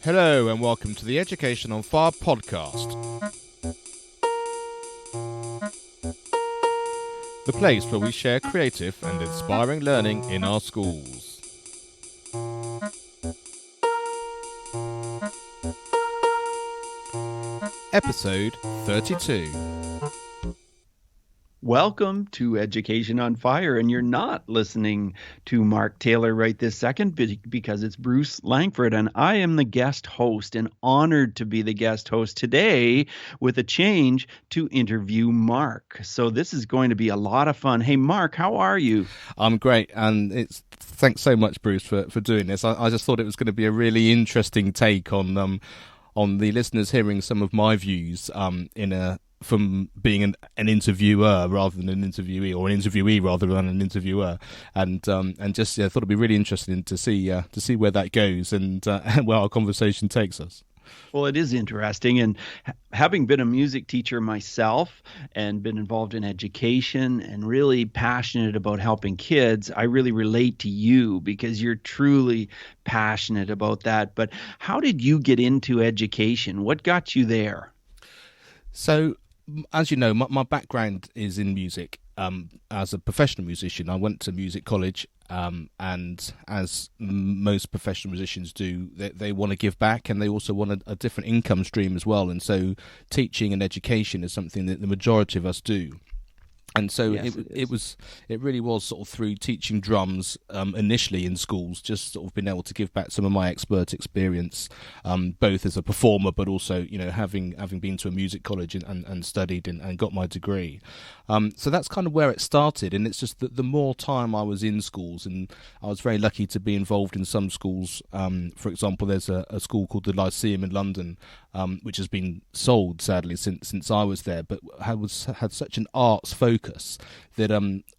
Hello and welcome to the Education on Fire podcast. The place where we share creative and inspiring learning in our schools. Episode 32. Welcome to Education on Fire, and you're not listening to Mark Taylor right this second because it's Bruce Langford, and I am the guest host and honored to be the guest host today with a change to interview Mark. So this is going to be a lot of fun. Hey, Mark, how are you? I'm great, and thanks so much, Bruce, for doing this. I just thought it was going to be a really interesting take on the listeners hearing some of my views from being an interviewer rather than an interviewee, or an interviewee rather than an interviewer, and just thought it'd be really interesting to see where that goes and where our conversation takes us. Well, it is interesting, and having been a music teacher myself and been involved in education and really passionate about helping kids, I really relate to you because you're truly passionate about that. But how did you get into education? What got you there? So, as you know, my background is in music. As a professional musician, I went to music college, and as most professional musicians do, they want to give back, and they also want a different income stream as well. And so teaching and education is something that the majority of us do. And so yes, it really was sort of through teaching drums initially in schools, just sort of being able to give back some of my expert experience, both as a performer, but also having been to a music college and studied and got my degree. So that's kind of where it started, and it's just that the more time I was in schools, and I was very lucky to be involved in some schools. For example, there's a school called the Lyceum in London, which has been sold sadly since I was there, but had such an arts focus that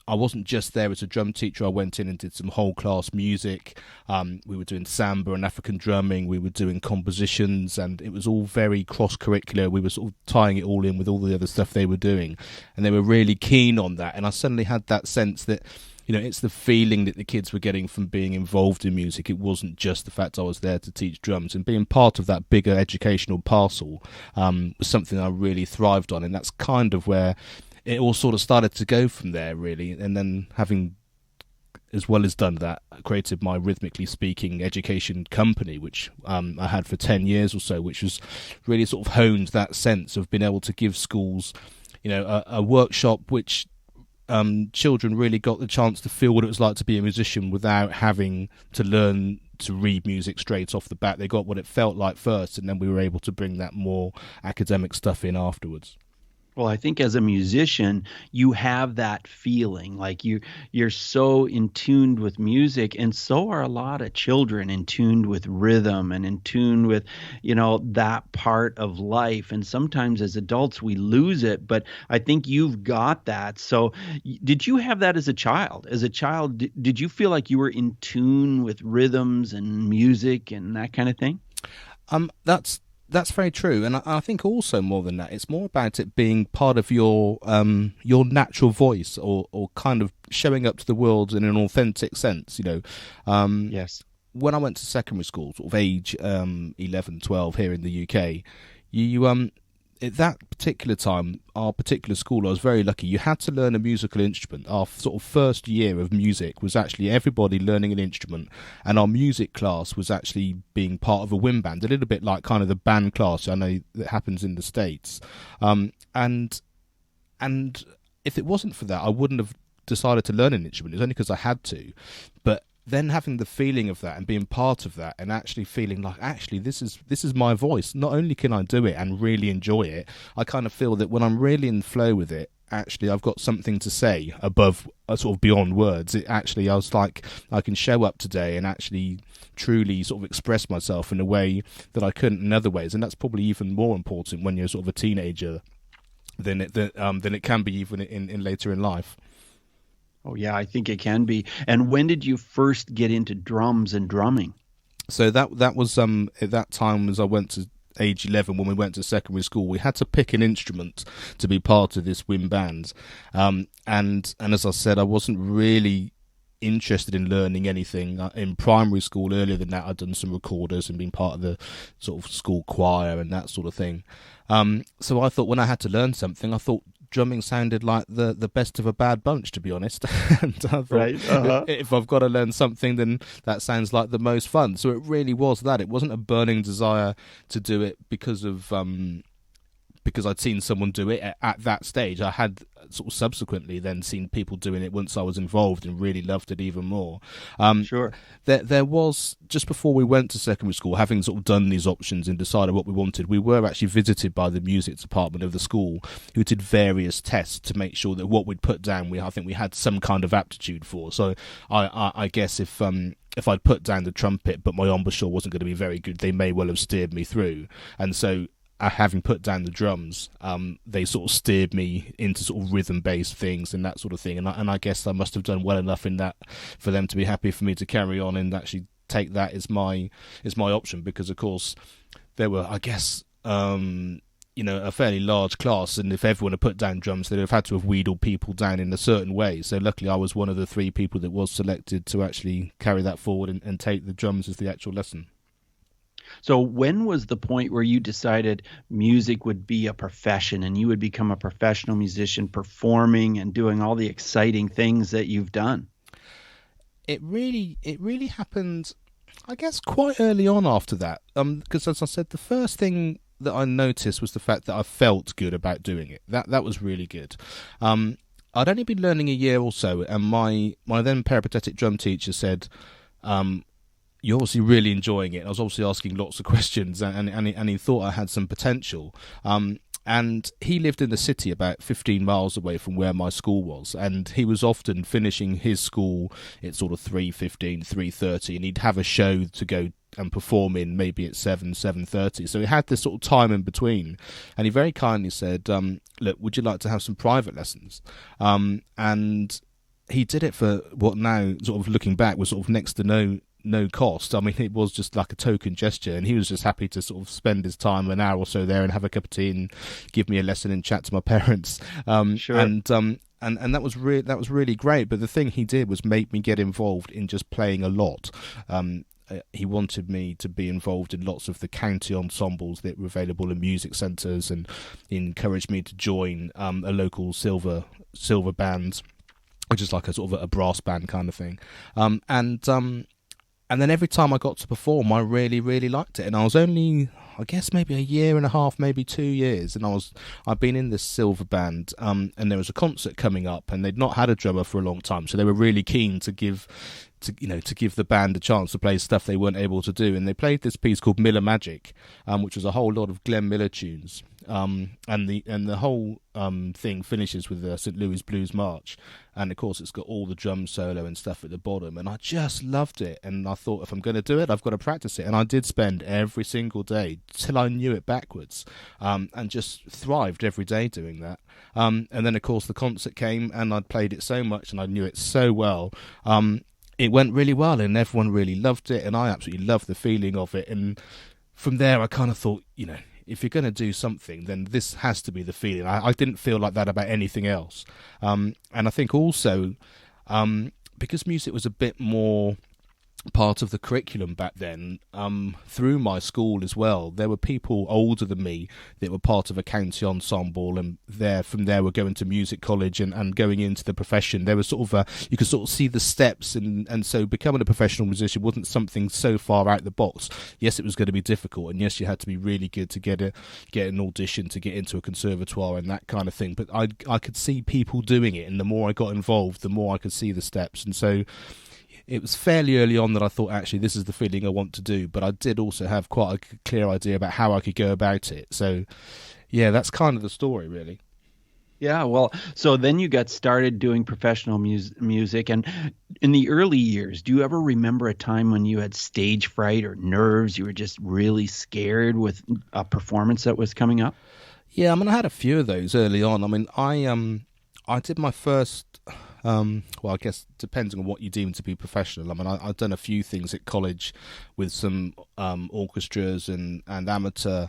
I wasn't just there as a drum teacher. I went in and did some whole class music. We were doing samba and African drumming. We were doing compositions, and it was all very cross curricular. We were sort of tying it all in with all the other stuff they were doing, and they were really keen on that. And I suddenly had that sense that it's the feeling that the kids were getting from being involved in music. It wasn't just the fact I was there to teach drums, and being part of that bigger educational parcel was something I really thrived on. And that's kind of where it all sort of started to go from there, really. And then, having as well as done that, created my Rhythmically Speaking education company, which I had for 10 years or so, which was really sort of honed that sense of being able to give schools, a workshop which children really got the chance to feel what it was like to be a musician without having to learn to read music straight off the bat. They got what it felt like first, and then we were able to bring that more academic stuff in afterwards. Well, I think as a musician, you have that feeling like you're so in tune with music, and so are a lot of children in tune with rhythm and in tune with, that part of life. And sometimes as adults, we lose it, but I think you've got that. So did you have that as a child? As a child, did you feel like you were in tune with rhythms and music and that kind of thing? That's very true, and I think also more than that, it's more about it being part of your natural voice, or kind of showing up to the world in an authentic sense. Yes. When I went to secondary school, sort of age 11, 12 here in the UK, you at that particular time, our particular school, I was very lucky. You had to learn a musical instrument. Our sort of first year of music was actually everybody learning an instrument, and our music class was actually being part of a wind band, a little bit like kind of the band class I know that happens in the States. And if it wasn't for that, I wouldn't have decided to learn an instrument. It's only because I had to. But then having the feeling of that and being part of that, and actually feeling like, actually, this is my voice. Not only can I do it and really enjoy it, I kind of feel that when I'm really in flow with it, actually I've got something to say above, sort of beyond words. I was like, I can show up today and actually truly sort of express myself in a way that I couldn't in other ways. And that's probably even more important when you're sort of a teenager than it can be even in later in life. Oh, yeah, I think it can be. And when did you first get into drums and drumming? So that was at that time, as I went to age 11, when we went to secondary school, we had to pick an instrument to be part of this wind band. And as I said, I wasn't really interested in learning anything. In primary school, earlier than that, I'd done some recorders and been part of the sort of school choir and that sort of thing. So I thought when I had to learn something, I thought drumming sounded like the best of a bad bunch, to be honest. And I thought, if I've got to learn something, then that sounds like the most fun. So it really was that. It wasn't a burning desire to do it because I'd seen someone do it at that stage. I had sort of subsequently then seen people doing it once I was involved and really loved it even more. Sure. There was, just before we went to secondary school, having sort of done these options and decided what we wanted, we were actually visited by the music department of the school, who did various tests to make sure that what we'd put down, I think we had some kind of aptitude for. So I guess if I'd put down the trumpet but my embouchure wasn't going to be very good, they may well have steered me through. And so having put down the drums, they sort of steered me into sort of rhythm-based things and that sort of thing. And I guess I must have done well enough in that for them to be happy for me to carry on and actually take that as my option. Because of course there were, I guess, a fairly large class, and if everyone had put down drums, they'd have had to have wheedled people down in a certain way. So luckily I was one of the 3 people that was selected to actually carry that forward and take the drums as the actual lesson. So when was the point where you decided music would be a profession and you would become a professional musician, performing and doing all the exciting things that you've done? It really happened, I guess, quite early on after that. Because as I said, the first thing that I noticed was the fact that I felt good about doing it. That was really good. I'd only been learning a year or so, and my then peripatetic drum teacher said, you're obviously really enjoying it. I was obviously asking lots of questions, and he thought I had some potential. And he lived in the city about 15 miles away from where my school was, and he was often finishing his school at sort of 3:15, 3:30, and he'd have a show to go and perform in maybe at 7:30. So he had this sort of time in between, and he very kindly said, look, would you like to have some private lessons? And he did it for what now, sort of looking back, was sort of next to no cost. I mean, it was just like a token gesture, and he was just happy to sort of spend his time an hour or so there and have a cup of tea and give me a lesson and chat to my parents. Sure. And that was really great. But the thing he did was make me get involved in just playing a lot. He wanted me to be involved in lots of the county ensembles that were available in music centres, and he encouraged me to join a local silver band, which is like a sort of a brass band kind of thing. And then every time I got to perform, I really, really liked it. And I was only, I guess, maybe a year and a half, maybe 2 years. And I'd been in this silver band, and there was a concert coming up, and they'd not had a drummer for a long time. So they were really keen to give the band a chance to play stuff they weren't able to do. And they played this piece called Miller Magic, which was a whole lot of Glenn Miller tunes. And the whole thing finishes with the St. Louis Blues March, and of course it's got all the drum solo and stuff at the bottom, and I just loved it. And I thought, if I'm going to do it, I've got to practice it. And I did spend every single day till I knew it backwards, and just thrived every day doing that. And then of course the concert came, and I'd played it so much and I knew it so well. It went really well, and everyone really loved it, and I absolutely loved the feeling of it. And from there I kind of thought, if you're going to do something, then this has to be the feeling. I didn't feel like that about anything else. And I think also, because music was a bit more part of the curriculum back then, through my school as well, there were people older than me that were part of a county ensemble, and from there were going to music college and going into the profession. There was sort of you could sort of see the steps, and so becoming a professional musician wasn't something so far out the box. Yes, it was going to be difficult, and yes, you had to be really good to get an audition to get into a conservatoire and that kind of thing. But I could see people doing it, and the more I got involved, the more I could see the steps. And so it was fairly early on that I thought, actually, this is the feeling I want to do. But I did also have quite a clear idea about how I could go about it. So, yeah, that's kind of the story, really. Yeah, well, so then you got started doing professional music. And in the early years, do you ever remember a time when you had stage fright or nerves? You were just really scared with a performance that was coming up? Yeah, I mean, I had a few of those early on. I mean, I did my first Well, I guess depending on what you deem to be professional. I mean, I've done a few things at college with some orchestras and amateur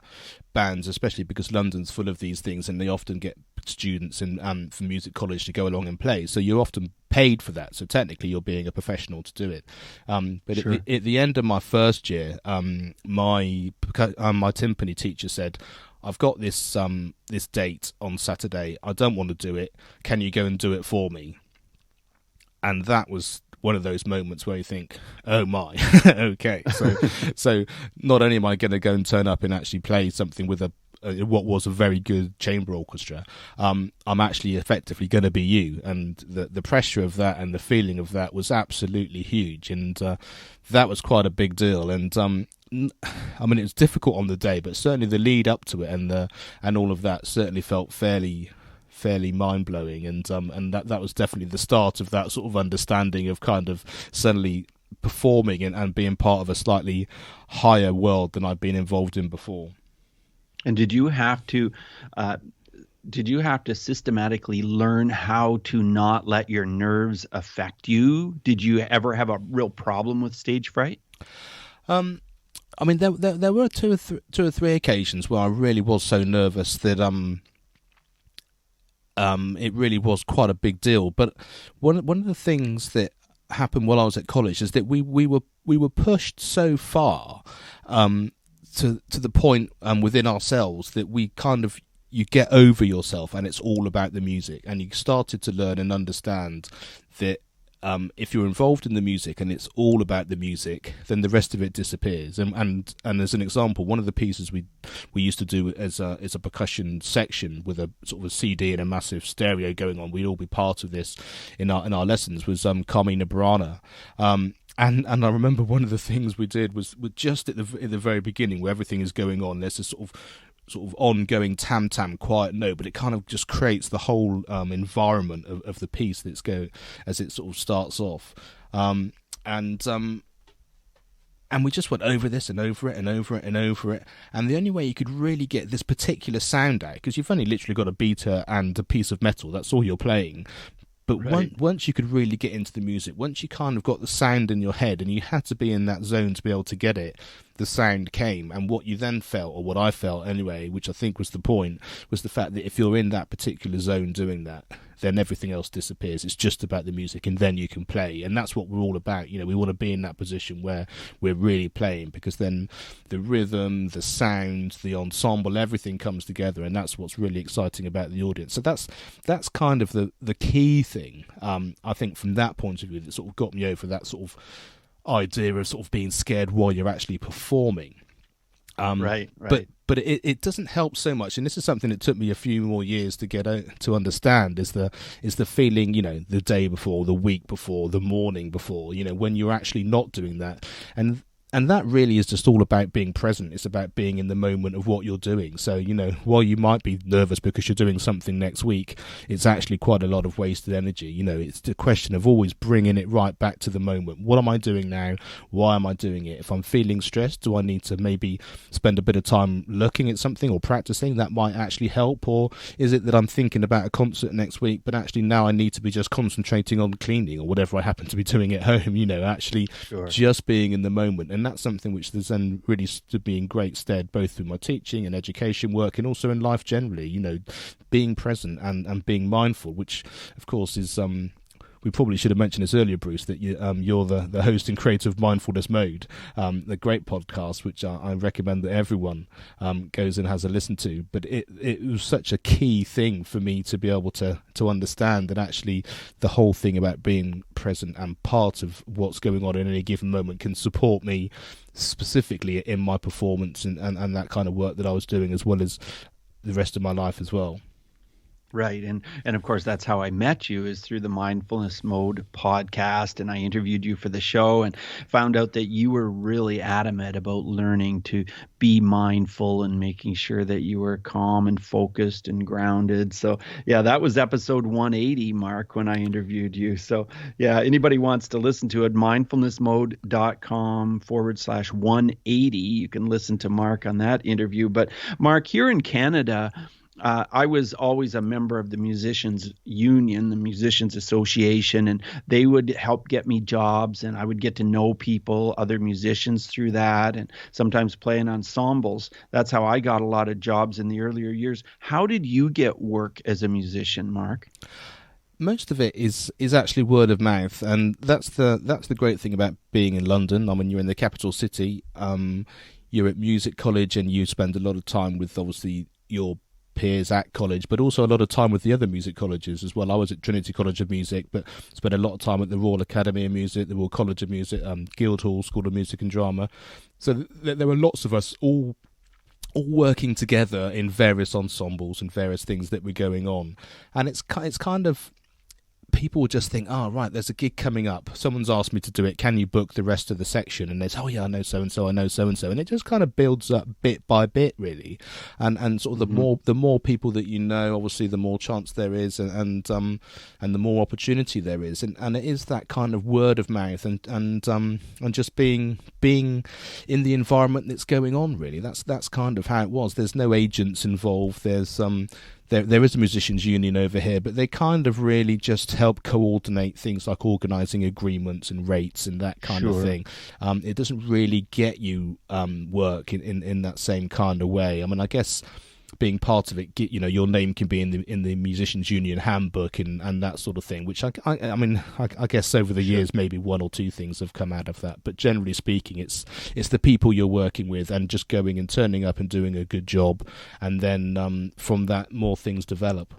bands, especially because London's full of these things, and they often get students in from music college to go along and play. So you're often paid for that. So technically, you're being a professional to do it. But Sure. at the end of my first year, my timpani teacher said, I've got this this date on Saturday. I don't want to do it. Can you go and do it for me? And that was one of those moments where you think, oh my, okay. So not only am I going to go and turn up and actually play something with what was a very good chamber orchestra, I'm actually effectively going to be you. And the pressure of that and the feeling of that was absolutely huge. And that was quite a big deal. And I mean, it was difficult on the day, but certainly the lead up to it and all of that certainly felt fairly mind blowing, and that was definitely the start of that sort of understanding of kind of suddenly performing and being part of a slightly higher world than I'd been involved in before. And did you have to systematically learn how to not let your nerves affect you? Did you ever have a real problem with stage fright? I mean, there were two or three occasions where I really was so nervous that it really was quite a big deal. But one of the things that happened while I was at college is that we were pushed so far to the point within ourselves that we kind of, you get over yourself and it's all about the music, and you started to learn and understand that if you're involved in the music and it's all about the music, then the rest of it disappears. And as an example, one of the pieces we used to do as a percussion section with a sort of a CD and a massive stereo going on, we'd all be part of this in our lessons, was Carmina Burana. And I remember one of the things we did was just at the very beginning, where everything is going on, there's a sort of ongoing tam-tam quiet note, but it kind of just creates the whole environment of the piece that's go as it sort of starts off. And we just went over this and over it and over it and over it. And the only way you could really get this particular sound out, because you've only literally got a beater and a piece of metal, that's all you're playing. But Right. once you could really get into the music, once you kind of got the sound in your head, and you had to be in that zone to be able to get it, the sound came. And what you then felt, or what I felt anyway, which I think was the point, was the fact that if you're in that particular zone doing that, then everything else disappears. It's just about the music, and then you can play. And that's what we're all about. You know, we want to be in that position where we're really playing, because then the rhythm, the sound, the ensemble, everything comes together, and that's what's really exciting about the audience. So that's kind of the key thing, I think, from that point of view, that sort of got me over that sort of idea of sort of being scared while you're actually performing. Right. But it doesn't help so much, and this is something that took me a few more years to get to understand, is the feeling, you know, the day before, the week before, the morning before, you know, when you're actually not doing that. And that really is just all about being present. It's about being in the moment of what you're doing. So, you know, while you might be nervous because you're doing something next week, it's actually quite a lot of wasted energy. You know, it's the question of always bringing it right back to the moment. What am I doing now? Why am I doing it? If I'm feeling stressed, do I need to maybe spend a bit of time looking at something or practicing? That might actually help. Or is it that I'm thinking about a concert next week, but actually now I need to be just concentrating on cleaning or whatever I happen to be doing at home, you know, actually Sure. just being in the moment. And that's something which has then really stood me in great stead, both through my teaching and education work, and also in life generally, you know, being present and being mindful, which of course is we probably should have mentioned this earlier, Bruce, that you're the host and creator of Mindfulness Mode, the great podcast, which I recommend that everyone goes and has a listen to. But it was such a key thing for me to be able to understand that actually the whole thing about being present and part of what's going on in any given moment can support me specifically in my performance and that kind of work that I was doing, as well as the rest of my life as well. Right. And of course, that's how I met you, is through the Mindfulness Mode podcast. And I interviewed you for the show and found out that you were really adamant about learning to be mindful and making sure that you were calm and focused and grounded. So yeah, that was episode 180, Mark, when I interviewed you. So yeah, anybody wants to listen to it, mindfulnessmode.com/180. You can listen to Mark on that interview. But Mark, here in Canada, I was always a member of the Musicians Union, the Musicians Association, and they would help get me jobs, and I would get to know people, other musicians through that, and sometimes play in ensembles. That's how I got a lot of jobs in the earlier years. How did you get work as a musician, Mark? Most of it is actually word of mouth, and that's the great thing about being in London. I mean, you're in the capital city. You're at music college, and you spend a lot of time with obviously your peers at college, but also a lot of time with the other music colleges as well. I was at Trinity College of Music, but spent a lot of time at the Royal Academy of Music, the Royal College of Music, Guildhall School of Music and Drama. So there were lots of us all working together in various ensembles and various things that were going on, and it's kind of, people would just think, oh, right, there's a gig coming up. Someone's asked me to do it. Can you book the rest of the section? And they say, oh, yeah, I know so-and-so, I know so-and-so. And it just kind of builds up bit by bit, really. And sort of the more people that you know, obviously, the more chance there is and the more opportunity there is. And it is that kind of word of mouth and just being in the environment that's going on, really. That's kind of how it was. There's no agents involved. There is a musicians union over here, but they kind of really just help coordinate things like organising agreements and rates and that kind of thing. It doesn't really get you work in that same kind of way. I mean, I guess being part of it, you know, your name can be in the musicians union handbook and that sort of thing, which I mean I guess over the years maybe one or two things have come out of that, but generally speaking it's the people you're working with and just going and turning up and doing a good job, and then from that more things develop.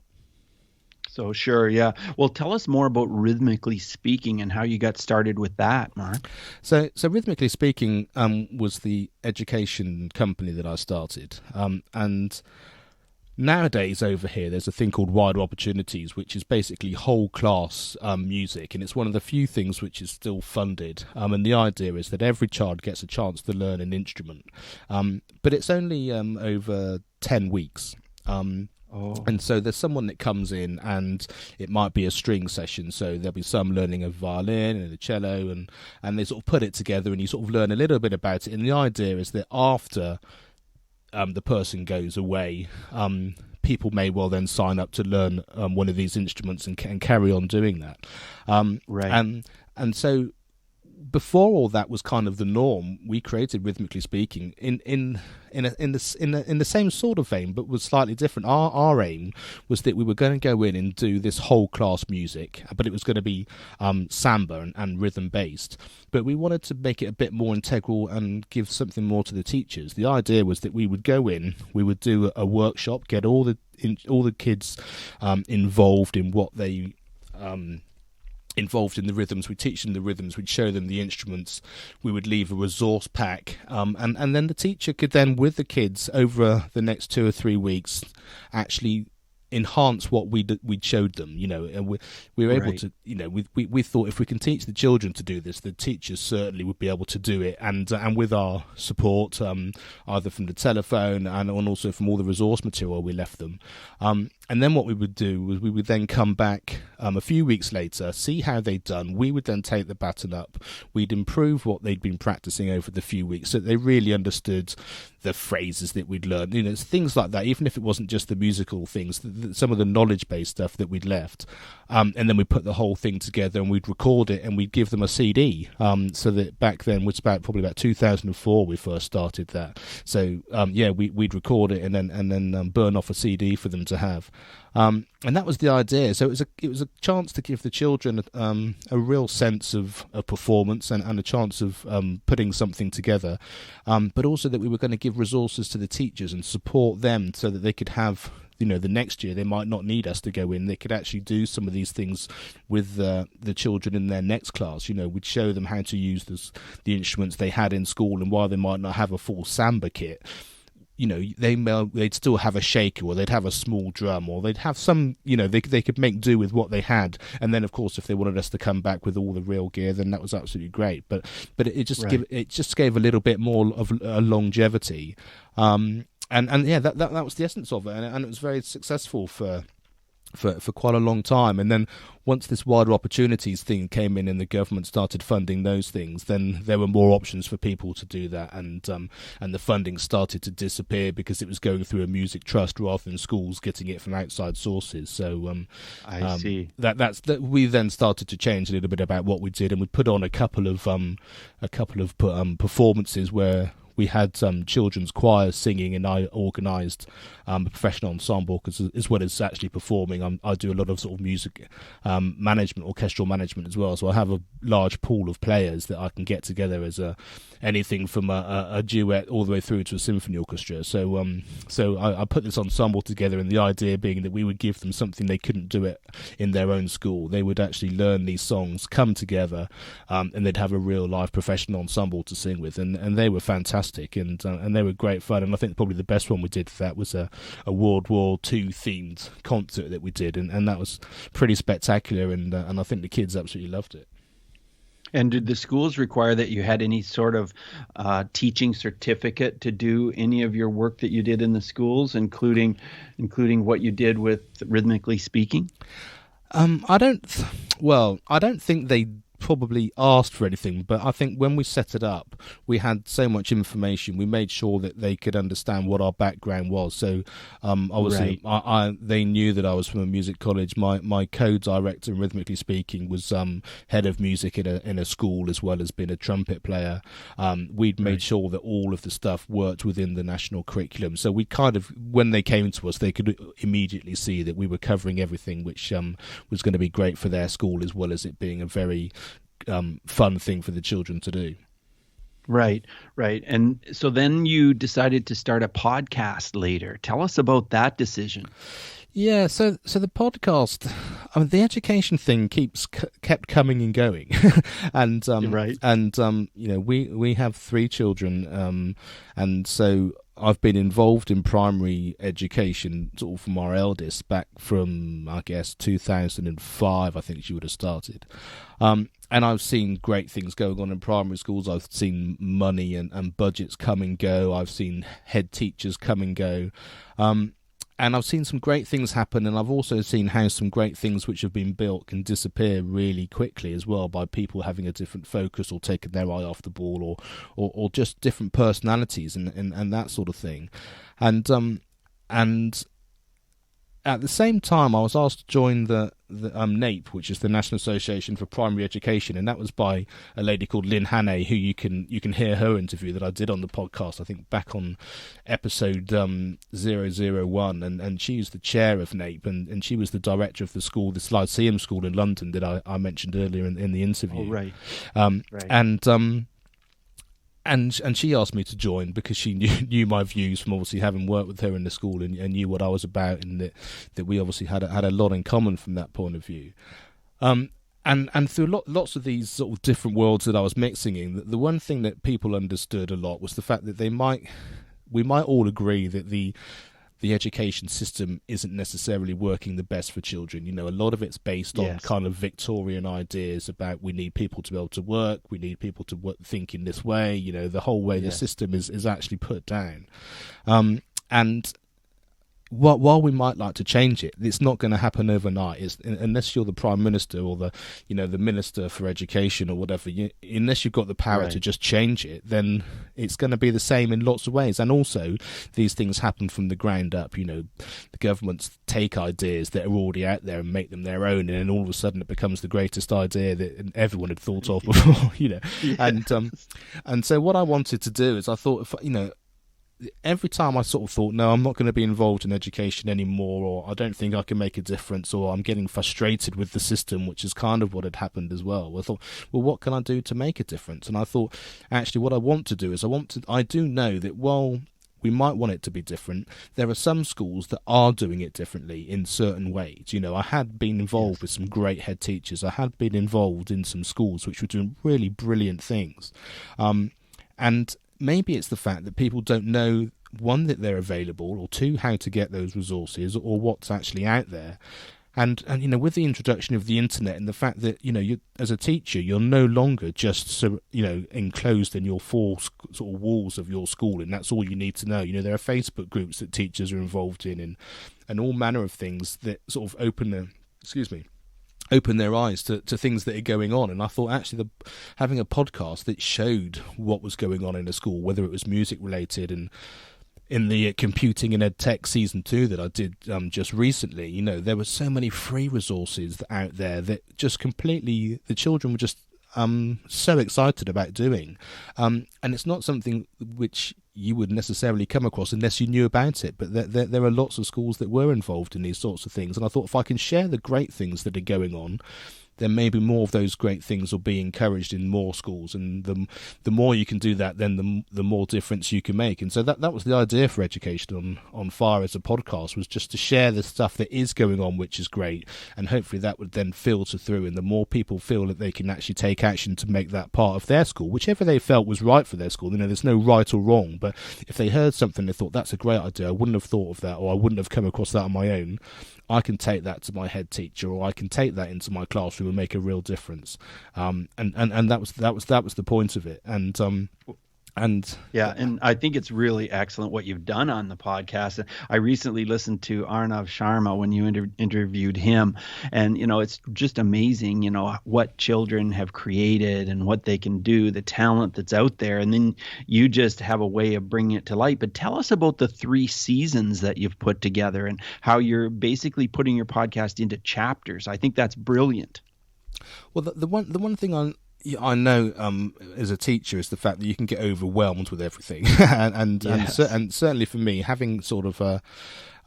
So sure, yeah. Well, tell us more about Rhythmically Speaking and how you got started with that, Mark. So Rhythmically Speaking was the education company that I started, and nowadays over here there's a thing called Wider Opportunities, which is basically whole class music, and it's one of the few things which is still funded, and the idea is that every child gets a chance to learn an instrument, but it's only over 10 weeks. And so there's someone that comes in and it might be a string session, so there'll be some learning a violin and a cello, and they sort of put it together and you sort of learn a little bit about it, and the idea is that after the person goes away, people may well then sign up to learn one of these instruments and carry on doing that. Right. And so before all that was kind of the norm, we created Rhythmically Speaking in the same sort of vein, but was slightly different. Our aim was that we were going to go in and do this whole class music, but it was going to be samba and rhythm based. But we wanted to make it a bit more integral and give something more to the teachers. The idea was that we would go in, we would do a workshop, get all the kids involved in what they involved in the rhythms. We'd teach them the rhythms, we'd show them the instruments, we would leave a resource pack, and then the teacher could then, with the kids over the next 2 or 3 weeks, actually enhance what we'd showed them, you know, and we were able to, you know, we thought if we can teach the children to do this, the teachers certainly would be able to do it, and with our support, either from the telephone and also from all the resource material we left them, and then what we would do was we would then come back a few weeks later, see how they'd done. We would then take the baton up. We'd improve what they'd been practicing over the few weeks so they really understood the phrases that we'd learned. You know, things like that, even if it wasn't just the musical things, some of the knowledge-based stuff that we'd left. And then we put the whole thing together and we'd record it and we'd give them a CD. So that back then, was probably about 2004 we first started that. So, we'd record it and then burn off a CD for them to have. And that was the idea. So it was a chance to give the children a real sense of performance and a chance of putting something together, but also that we were going to give resources to the teachers and support them so that they could have, you know, the next year they might not need us to go in. They could actually do some of these things with the children in their next class. You know, we'd show them how to use the instruments they had in school, and while they might not have a full samba kit, you know, they'd still have a shaker, or they'd have a small drum, or they'd have some, you know, they could make do with what they had. And then, of course, if they wanted us to come back with all the real gear, then that was absolutely great. But it just gave a little bit more of a longevity. And yeah, that was the essence of it, and it was very successful for for quite a long time. And then once this wider opportunities thing came in and the government started funding those things, then there were more options for people to do that, and the funding started to disappear because it was going through a music trust rather than schools getting it from outside sources. So I see that we then started to change a little bit about what we did, and we put on a couple of performances where we had children's choirs singing, and I organised a professional ensemble as well as actually performing. I do a lot of sort of music management, orchestral management as well. So I have a large pool of players that I can get together as anything from a duet all the way through to a symphony orchestra. So I put this ensemble together, and the idea being that we would give them something they couldn't do it in their own school. They would actually learn these songs, come together, and they'd have a real live professional ensemble to sing with, and they were fantastic. And they were great fun, and I think probably the best one we did for that was a World War II themed concert that we did, and that was pretty spectacular, and I think the kids absolutely loved it. And did the schools require that you had any sort of teaching certificate to do any of your work that you did in the schools, including what you did with Rhythmically Speaking? I don't think they probably asked for anything, but I think when we set it up, we had so much information. We made sure that they could understand what our background was. So obviously, right. They knew that I was from a music college. My co-director in Rhythmically Speaking was head of music in a school, as well as being a trumpet player. We'd made sure that all of the stuff worked within the national curriculum. So we kind of, when they came to us, they could immediately see that we were covering everything, which was going to be great for their school, as well as it being a very fun thing for the children to do. Right. And so then you decided to start a podcast later. Tell us about that decision. Yeah, so the podcast, the education thing kept coming and going, and right. And we have 3 children, and so I've been involved in primary education sort of from our eldest back from, I guess, 2005. I think she would have started. And I've seen great things going on in primary schools. I've seen money and budgets come and go. I've seen head teachers come and go. And I've seen some great things happen, and I've also seen how some great things which have been built can disappear really quickly as well, by people having a different focus or taking their eye off the ball, or just different personalities and that sort of thing. And at the same time, I was asked to join the NAPE, which is the National Association for Primary Education, and that was by a lady called Lynn Hannay, who you can hear her interview that I did on the podcast, I think back on episode 001, and she's the chair of NAPE, and she was the director of the school, this Lyceum school in London that I mentioned earlier in the interview. Oh, right. Right. And she asked me to join because she knew my views from obviously having worked with her in the school, and knew what I was about, and that we obviously had a lot in common from that point of view. And through lots of these sort of different worlds that I was mixing in, the one thing that people understood a lot was the fact that we might all agree that the education system isn't necessarily working the best for children. A lot of it's based on kind of Victorian ideas about we need people to be able to work, we need people to think in this way, the whole way the system is actually put down. And while we might like to change it, it's not going to happen overnight. Unless you're the Prime Minister or the Minister for Education or whatever, unless you've got the power to just change it, then it's going to be the same in lots of ways. And also, these things happen from the ground up. The governments take ideas that are already out there and make them their own, and then all of a sudden it becomes the greatest idea that everyone had thought of before. And so what I wanted to do is I thought, every time I sort of thought, no, I'm not going to be involved in education anymore, or I don't think I can make a difference, or I'm getting frustrated with the system, which is kind of what had happened as well. I thought, well, what can I do to make a difference? And I thought, actually, what I want to do is I do know that while we might want it to be different, there are some schools that are doing it differently in certain ways. I had been involved with some great head teachers. I had been involved in some schools which were doing really brilliant things. And maybe it's the fact that people don't know, one, that they're available, or two, how to get those resources, or what's actually out there. And you know, with the introduction of the internet and the fact that, you know, you as a teacher, you're no longer just, so, you know, enclosed in your four sort of walls of your school, and that's all you need to know. You know, there are Facebook groups that teachers are involved in, and all manner of things that sort of open their eyes to things that are going on. And I thought actually having a podcast that showed what was going on in a school, whether it was music related, and in the Computing and Ed Tech Season 2 that I did just recently, you know, there were so many free resources out there that just completely, the children were just so excited about doing. And it's not something which you would necessarily come across unless you knew about it, but there are lots of schools that were involved in these sorts of things. And I thought if I can share the great things that are going on, then maybe more of those great things will be encouraged in more schools, and the more you can do that, then the more difference you can make. And so that was the idea for Education on Fire as a podcast, was just to share the stuff that is going on, which is great, and hopefully that would then filter through, and the more people feel that they can actually take action to make that part of their school, whichever they felt was right for their school. You know, there's no right or wrong, but if they heard something they thought, that's a great idea, I wouldn't have thought of that, or I wouldn't have come across that on my own, I can take that to my head teacher, or I can take that into my classroom and make a real difference. And that was the point of it. And I think it's really excellent what you've done on the podcast. I recently listened to Arnav Sharma when you interviewed him, and you know, it's just amazing, you know, what children have created and what they can do, the talent that's out there, and then you just have a way of bringing it to light. But tell us about the 3 seasons that you've put together and how you're basically putting your podcast into chapters. I think that's brilliant. Well, the one thing I know as a teacher is the fact that you can get overwhelmed with everything, and certainly for me, having sort of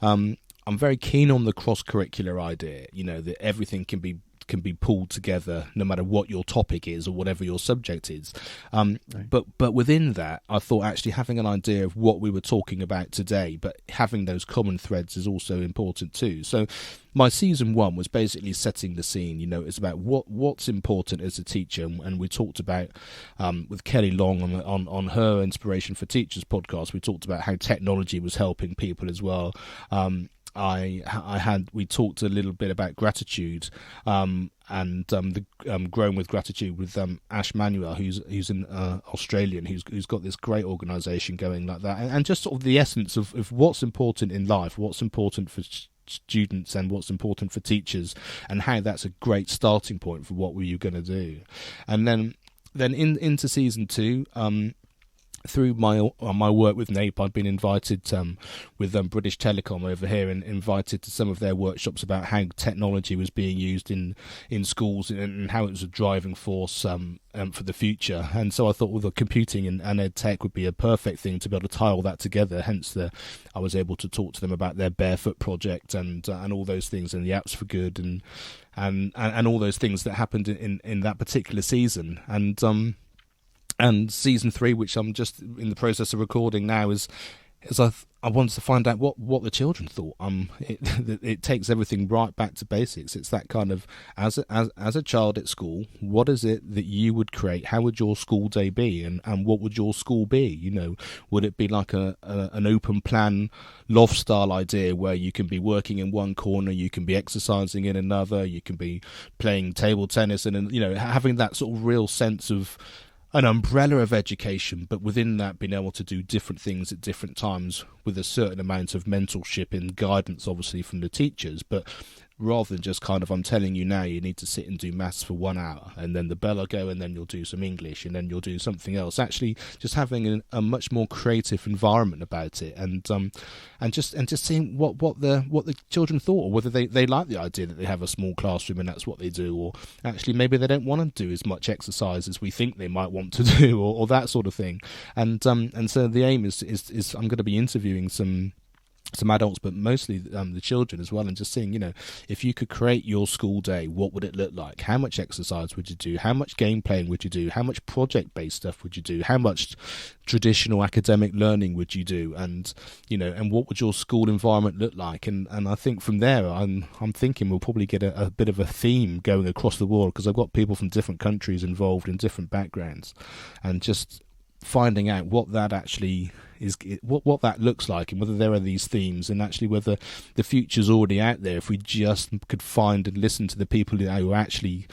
I'm very keen on the cross-curricular idea. You know, that everything can be pulled together no matter what your topic is or whatever your subject is. Right. But within that, I thought actually having an idea of what we were talking about today, but having those common threads is also important too. So my season 1 was basically setting the scene. You know, it's about what's important as a teacher, and we talked about with Kelly Long on her Inspiration for Teachers podcast. We talked about how technology was helping people as well. We talked a little bit about gratitude, and the Growing with Gratitude with Ash Manuel, who's an Australian, who's got this great organisation going like that, and just sort of the essence of what's important in life, what's important for students and what's important for teachers, and how that's a great starting point for what were you going to do. And then into season 2, through my work with NAPE, I'd been invited with British Telecom over here, and invited to some of their workshops about how technology was being used in schools, and how it was a driving force for the future. And so I thought, well, the computing and ed tech would be a perfect thing to be able to tie all that together. Hence, I was able to talk to them about their Barefoot project and all those things, and the apps for good, and all those things that happened in that particular season. And season 3, which I'm just in the process of recording now, is I wanted to find out what the children thought. It takes everything right back to basics. It's that kind of, as a child at school, what is it that you would create? How would your school day be, and what would your school be? You know, would it be like an open plan loft style idea where you can be working in one corner, you can be exercising in another, you can be playing table tennis, and you know, having that sort of real sense of an umbrella of education, but within that being able to do different things at different times with a certain amount of mentorship and guidance, obviously, from the teachers. But rather than just kind of, I'm telling you now, you need to sit and do maths for 1 hour, and then the bell will go, and then you'll do some English, and then you'll do something else. Actually, just having a much more creative environment about it, and just seeing what the children thought, or whether they like the idea that they have a small classroom and that's what they do, or actually maybe they don't want to do as much exercise as we think they might want to do, or that sort of thing. And so the aim is I'm going to be interviewing some adults, but mostly the children as well, and just seeing, you know, if you could create your school day, what would it look like? How much exercise would you do? How much game playing would you do? How much project-based stuff would you do? How much traditional academic learning would you do? And, you know, and what would your school environment look like? And I think from there, I'm thinking we'll probably get a bit of a theme going across the world, because I've got people from different countries involved in different backgrounds, and just finding out what that actually is what that looks like, and whether there are these themes, and actually whether the future's already out there if we just could find and listen to the people who are actually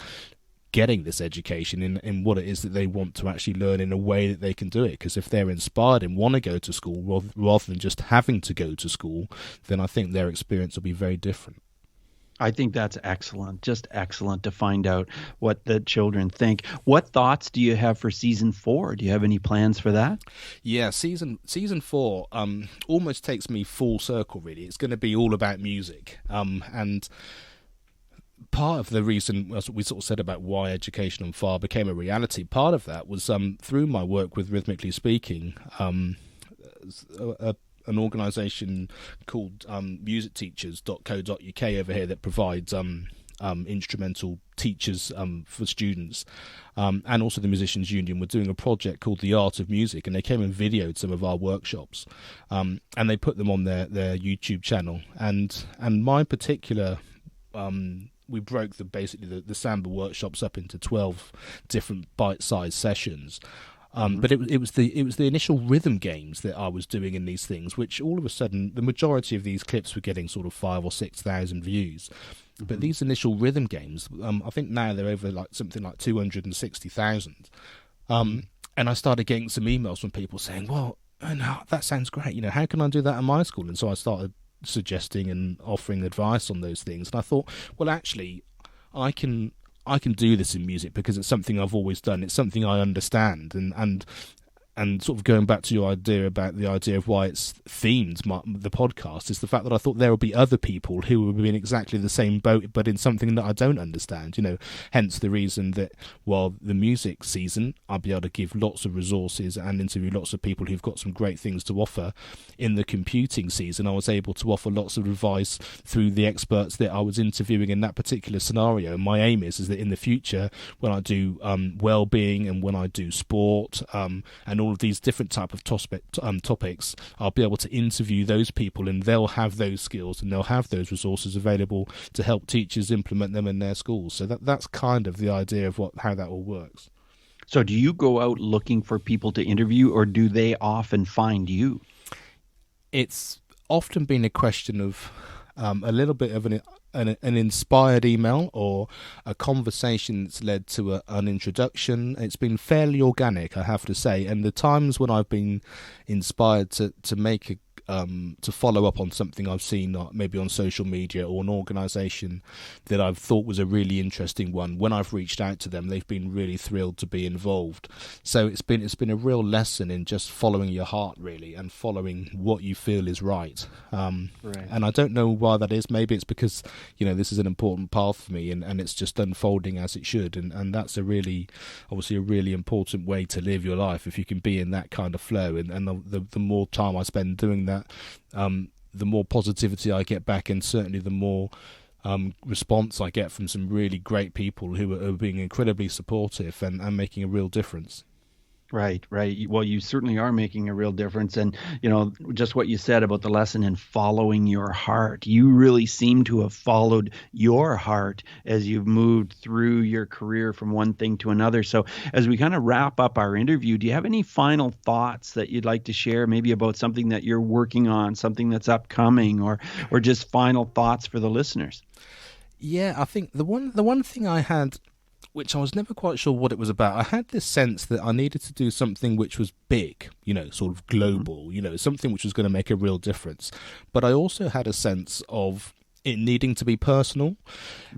getting this education in what it is that they want to actually learn in a way that they can do it. Because if they're inspired and want to go to school rather than just having to go to school, then I think their experience will be very different. I think that's excellent, just excellent to find out what the children think. What thoughts do you have for season 4? Do you have any plans for that? Yeah, season 4 almost takes me full circle, really. It's going to be all about music, and part of the reason, as we sort of said about why Education on Fire became a reality, part of that was through my work with Rhythmically Speaking, an organisation called musicteachers.co.uk over here that provides instrumental teachers for students, and also the Musicians Union were doing a project called The Art of Music, and they came and videoed some of our workshops, and they put them on their YouTube channel, and my particular we broke the Samba workshops up into 12 different bite-sized sessions. But it was the initial rhythm games that I was doing in these things, which all of a sudden the majority of these clips were getting sort of 5,000 or 6,000 views. But these initial rhythm games, I think now they're over something like 260,000. And I started getting some emails from people saying, "Well, no, that sounds great. How can I do that in my school?" And so I started suggesting and offering advice on those things. And I thought, well, actually, I can do this in music because it's something I've always done. It's something I understand, and sort of going back to your idea about the idea of why it's themed the podcast is the fact that I thought there will be other people who will be in exactly the same boat, but in something that I don't understand. Hence the reason that while the music season, I'll be able to give lots of resources and interview lots of people who've got some great things to offer. In the computing season, I was able to offer lots of advice through the experts that I was interviewing in that particular scenario. My aim is that in the future, when I do well-being and when I do sport and all of these different type of topics, I'll be able to interview those people, and they'll have those skills and they'll have those resources available to help teachers implement them in their schools. So that's kind of the idea of how that all works. So do you go out looking for people to interview, or do they often find you? It's often been a question of a little bit of an inspired email or a conversation that's led to an introduction. It's been fairly organic, I have to say, and the times when I've been inspired to make to follow up on something I've seen maybe on social media or an organisation that I've thought was a really interesting one, when I've reached out to them, they've been really thrilled to be involved. So it's been a real lesson in just following your heart, really, and following what you feel is right. Right. And I don't know why that is. Maybe it's because this is an important path for me, and it's just unfolding as it should, and that's obviously a really important way to live your life, if you can be in that kind of flow. And the more time I spend doing that, the more positivity I get back, and certainly the more response I get from some really great people who are being incredibly supportive and making a real difference. Right. Well, you certainly are making a real difference. And, just what you said about the lesson in following your heart, you really seem to have followed your heart as you've moved through your career from one thing to another. So as we kind of wrap up our interview, do you have any final thoughts that you'd like to share, maybe about something that you're working on, something that's upcoming, or just final thoughts for the listeners? Yeah, I think the one thing I had, which I was never quite sure what it was about, I had this sense that I needed to do something which was big, sort of global, something which was going to make a real difference. But I also had a sense of it needing to be personal.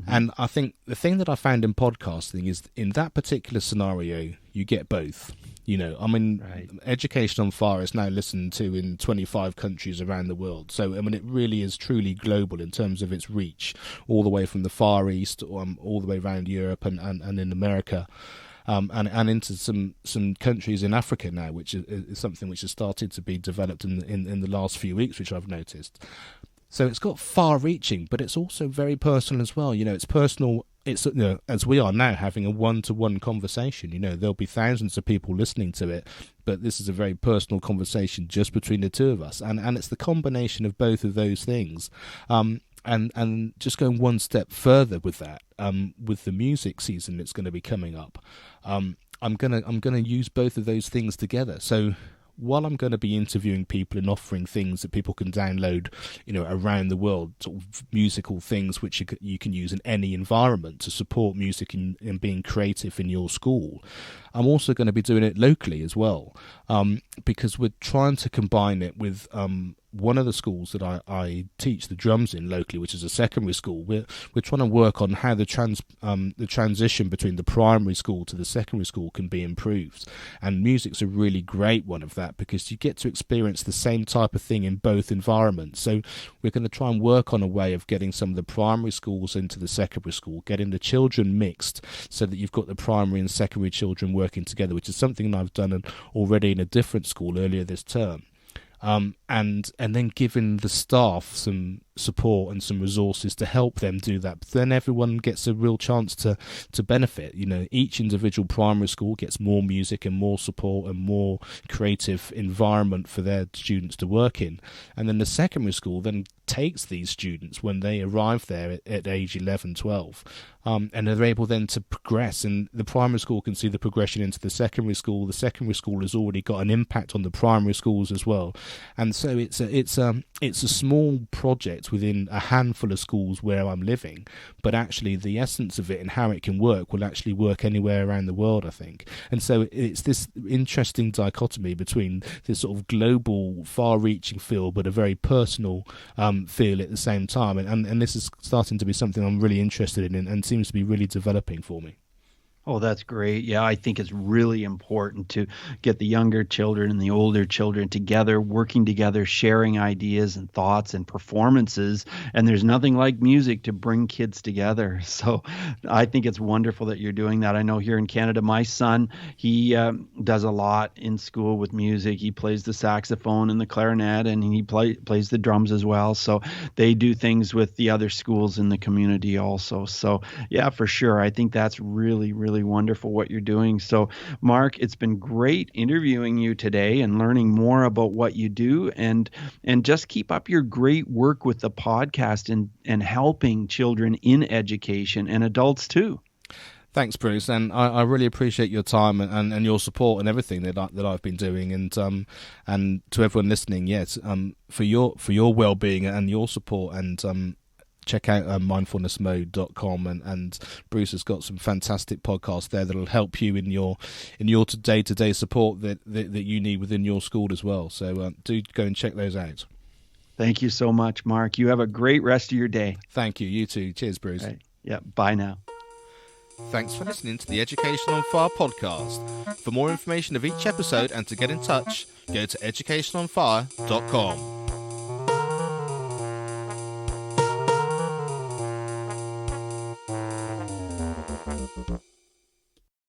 And I think the thing that I found in podcasting is, in that particular scenario, you get both. Right. Education on Fire is now listened to in 25 countries around the world. So, it really is truly global in terms of its reach, all the way from the Far East, all the way around Europe and in America, and into some countries in Africa now, which is something which has started to be developed in the last few weeks, which I've noticed. So it's got far-reaching, but it's also very personal as well. It's personal. It's as we are now having a one-to-one conversation. There'll be thousands of people listening to it, but this is a very personal conversation just between the two of us, and it's the combination of both of those things. And just going one step further with that, with the music season that's going to be coming up, I'm gonna use both of those things together. So while I'm going to be interviewing people and offering things that people can download, around the world, sort of musical things which you can use in any environment to support music and being creative in your school, I'm also going to be doing it locally as well, because we're trying to combine it with one of the schools that I teach the drums in locally, which is a secondary school. We're trying to work on how the transition between the primary school to the secondary school can be improved, and music's a really great one of that, because you get to experience the same type of thing in both environments. So we're going to try and work on a way of getting some of the primary schools into the secondary school, getting the children mixed so that you've got the primary and secondary children working together, which is something I've done already in a different school earlier this term. And then giving the staff some support and some resources to help them do that. But then everyone gets a real chance to benefit. Each individual primary school gets more music and more support and more creative environment for their students to work in. And then the secondary school then takes these students when they arrive there at age 11, 12, and they're able then to progress, and the primary school can see the progression into the secondary school. The secondary school has already got an impact on the primary schools as well, and so it's a small project within a handful of schools where I'm living, but actually the essence of it and how it can work will actually work anywhere around the world, I think. And so it's this interesting dichotomy between this sort of global, far-reaching feel, but a very personal feel at the same time, and this is starting to be something I'm really interested in and seems to be really developing for me. Oh, that's great. Yeah, I think it's really important to get the younger children and the older children together, working together, sharing ideas and thoughts and performances. And there's nothing like music to bring kids together. So I think it's wonderful that you're doing that. I know here in Canada, my son, he does a lot in school with music. He plays the saxophone and the clarinet, and he plays the drums as well. So they do things with the other schools in the community also. So yeah, for sure. I think that's really, really wonderful what you're doing. So Mark, it's been great interviewing you today and learning more about what you do, and just keep up your great work with the podcast and helping children in education and adults too. Thanks, Bruce, and I really appreciate your time and your support and everything that I've been doing, and to everyone listening, yes, for your well-being and your support, and check out mindfulnessmode.com, and Bruce has got some fantastic podcasts there that'll help you in your day-to-day support that you need within your school as well. So do go and check those out. Thank you so much, Mark. You have a great rest of your day. Thank you. You too. Cheers, Bruce. Right. Yeah. Bye now. Thanks for listening to the Education on Fire podcast. For more information of each episode and to get in touch, go to educationonfire.com.